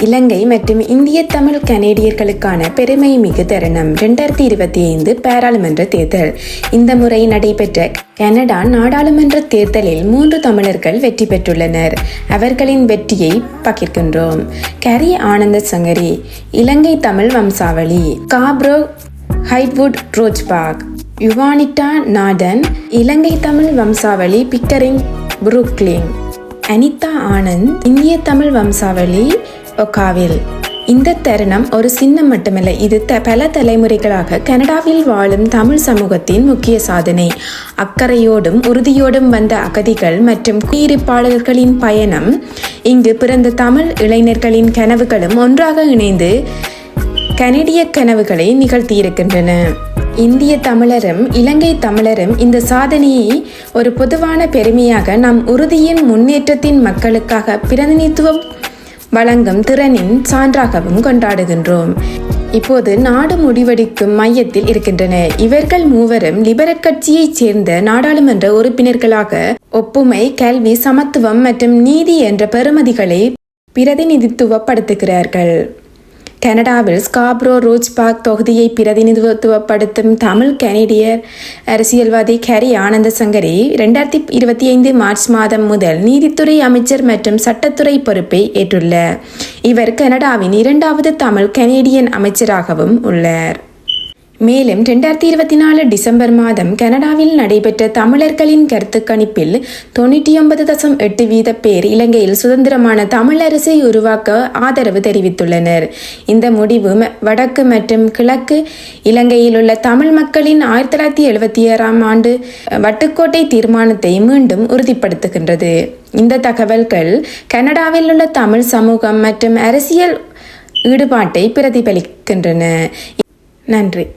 இலங்கை மற்றும் இந்திய தமிழ் கனேடியர்களுக்கான பெருமை மிகு தருணம் 2025 பாராளுமன்ற தேர்தல். இந்த முறை நடைபெற்ற கனடா நாடாளுமன்ற தேர்தலில் 3 தமிழர்கள் வெற்றி பெற்றுள்ளனர். அவர்களின் வெற்றியை பகிர்கின்றோம். கரி ஆனந்த சங்கரி, இலங்கை தமிழ் வம்சாவளி. காப்ரோ ஹைட்வுட் ரோச்பாக். யுவானிட்டா நாடன், இலங்கை தமிழ் வம்சாவளி, பிக்கரிங் புரூக்லின். அனிதா ஆனந்த், இந்திய தமிழ் வம்சாவளி, ஒகாவில். இந்த தருணம் ஒரு சின்னம் மட்டுமல்ல, இது பல தலைமுறைகளாக கனடாவில் வாழும் தமிழ் சமூகத்தின் முக்கிய சாதனை. அக்கறையோடும் உறுதியோடும் வந்த அகதிகள் மற்றும் குடியிருப்பாளர்களின் பயணம், இங்கு பிறந்த தமிழ் இளைஞர்களின் கனவுகளும் ஒன்றாக இணைந்து கனடிய கனவுகளை நிகழ்த்தியிருக்கின்றன. இந்திய தமிழரும் இலங்கை தமிழரும் இந்த சாதனையை ஒரு பொதுவான பெருமையாக நம் உறுதியின் முன்னேற்றத்தின் மக்களுக்காக பிரதிநிதித்துவம் வழங்கும் திறனின் சான்றாகவும் கொண்டாடுகின்றோம். இப்போது நாடு முடிவெடுக்கும் மையத்தில் இருக்கின்றனர். இவர்கள் மூவரும் லிபரல் கட்சியைச் சேர்ந்த நாடாளுமன்ற உறுப்பினர்களாக ஒப்புமை, கல்வி, சமத்துவம் மற்றும் நீதி என்ற பெறுமதிகளை பிரதிநிதித்துவப்படுத்துகிறார்கள். கனடாவில் ஸ்காப்ரோ ரோச்பாக் தொகுதியை பிரதிநிதித்துவப்படுத்தும் தமிழ் கனேடியர் அரசியல்வாதி கரி ஆனந்த சங்கரி 2025 மார்ச் மாதம் முதல் நீதித்துறை அமைச்சர் மற்றும் சட்டத்துறை பொறுப்பை ஏற்றுள்ளார். இவர் கனடாவின் 2வது தமிழ் கனேடியன் அமைச்சராகவும் உள்ளார். மேலும் 2024 டிசம்பர் மாதம் கனடாவில் நடைபெற்ற தமிழர்களின் கருத்து கணிப்பில் 99.8% பேர் இலங்கையில் சுதந்திரமான தமிழ் அரசை உருவாக்க ஆதரவு தெரிவித்துள்ளனர். இந்த முடிவு வடக்கு மற்றும் கிழக்கு இலங்கையில் உள்ள தமிழ் மக்களின் 1976ஆம் ஆண்டு வட்டுக்கோட்டை தீர்மானத்தை மீண்டும் உறுதிப்படுத்துகின்றது. இந்த தகவல்கள் கனடாவில் உள்ள தமிழ் சமூகம் மற்றும் அரசியல் ஈடுபாட்டை பிரதிபலிக்கின்றன. நன்றி.